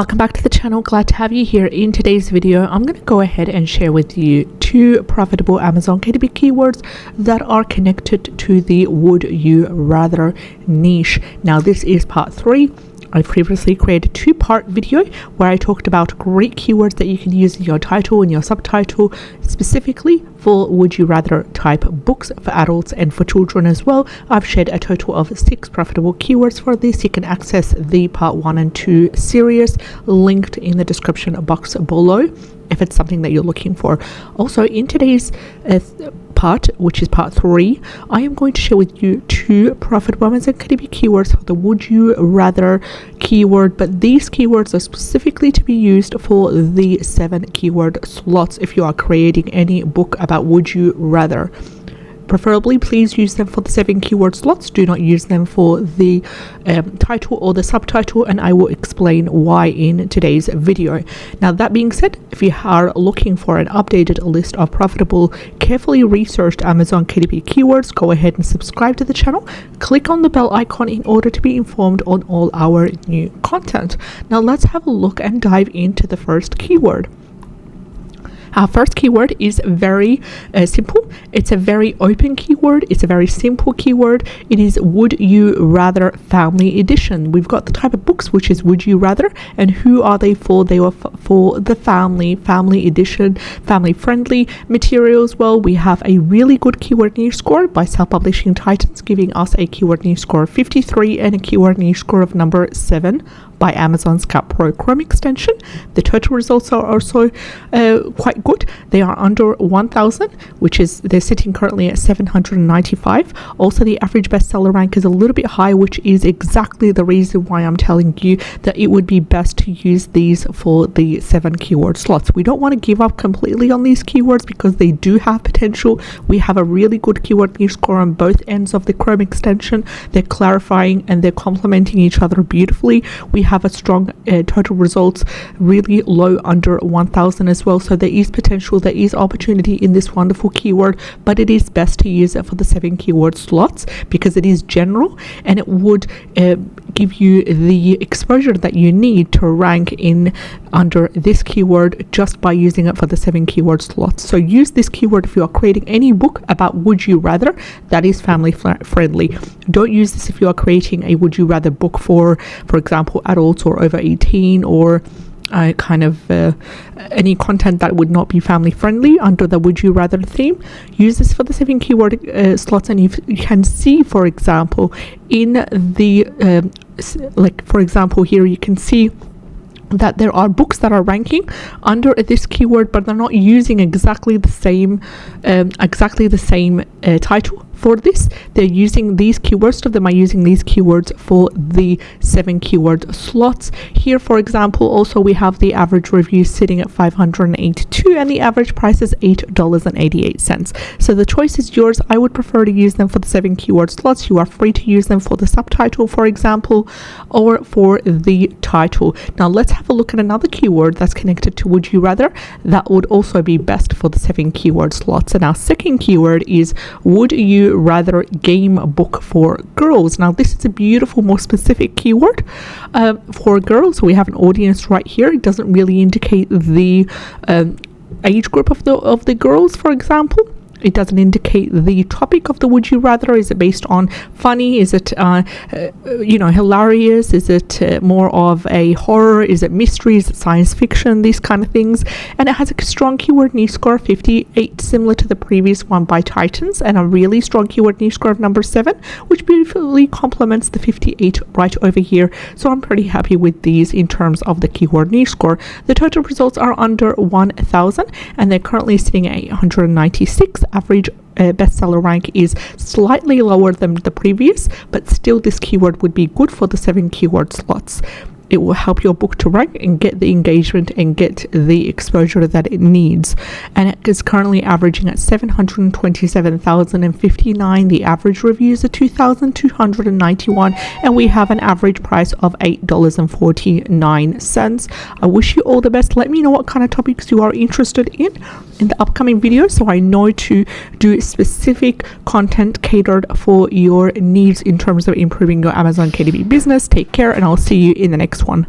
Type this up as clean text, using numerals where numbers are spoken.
Welcome back to the channel. Glad to have you here. In today's video, I'm going to go ahead and share with you 2 profitable Amazon KDP keywords that are connected to the would you rather niche. Now this is part 3. I previously created a 2-part video where I talked about great keywords that you can use in your title and your subtitle, specifically for would you rather type books for adults and for children as well. I've shared a total of 6 profitable keywords for this. You can access the part 1 and 2 series linked in the description box below if it's something that you're looking for. Also, in today's part, which is part 3, I am going to share with you 2 profitable Amazon KDP keywords for the would you rather keyword, but these keywords are specifically to be used for the 7 keyword slots if you are creating any book about would you rather. Preferably, please use them for the 7 keyword slots. Do not use them for the title or the subtitle, and I will explain why in today's video. Now, that being said, if you are looking for an updated list of profitable, carefully researched Amazon KDP keywords, go ahead and subscribe to the channel. Click on the bell icon in order to be informed on all our new content. Now, let's have a look and dive into the first keyword. Our first keyword is very simple. It's a very open keyword. It's a very simple keyword. It is would you rather family edition. We've got the type of books, which is would you rather, and who are they for? They are for the family edition, family friendly materials. Well, we have a really good keyword niche score by Self-Publishing Titans, giving us a keyword niche score of 53 and a keyword niche score of number 7 by Amazon Scout Pro Chrome extension. The total results are also quite good. They are under 1,000, which is, they're sitting currently at 795. Also, the average bestseller rank is a little bit high, which is exactly the reason why I'm telling you that it would be best to use these for the 7 keyword slots. We don't want to give up completely on these keywords because they do have potential. We have a really good keyword niche score on both ends of the Chrome extension. They're clarifying and they're complementing each other beautifully. We have a strong total results, really low, under 1,000 as well. So there is potential, there is opportunity in this wonderful keyword, but it is best to use it for the 7 keyword slots because it is general and it would give you the exposure that you need to rank in under this keyword just by using it for the 7 keyword slots. So use this keyword if you are creating any book about would you rather that is family friendly. Don't use this if you are creating a would you rather book for example, adults or over 18, or any content that would not be family friendly under the would you rather theme. Use this for the 7 keyword slots, and you can see, for example, in the for example here you can see that there are books that are ranking under this keyword, but they're not using exactly the same title for this. They're using these keywords. Most of them are using these keywords for the 7 keyword slots. Here, for example, also we have the average review sitting at 582 and the average price is $8.88. So the choice is yours. I would prefer to use them for the 7 keyword slots. You are free to use them for the subtitle, for example, or for the title. Now let's have a look at another keyword that's connected to would you rather that would also be best for the 7 keyword slots. And our second keyword is would you rather game book for girls. Now this is a beautiful, more specific keyword for girls. We have an audience right here. It doesn't really indicate the age group of the girls, for example. It doesn't indicate the topic of the would you rather. Is it based on funny? Is it hilarious? Is it more of a horror? Is it mystery? Is it science fiction? These kind of things. And it has a strong keyword niche score of 58, similar to the previous one by Titans, and a really strong keyword niche score of number 7, which beautifully complements the 58 right over here. So I'm pretty happy with these in terms of the keyword niche score. The total results are under 1,000 and they're currently sitting at 896. Average bestseller rank is slightly lower than the previous, but still this keyword would be good for the 7 keyword slots. It will help your book to rank and get the engagement and get the exposure that it needs. And it is currently averaging at 727,059. The average reviews are 2,291, and we have an average price of $8.49. I wish you all the best. Let me know what kind of topics you are interested in the upcoming videos, so I know to do specific content catered for your needs in terms of improving your Amazon KDP business. Take care, and I'll see you in the next one.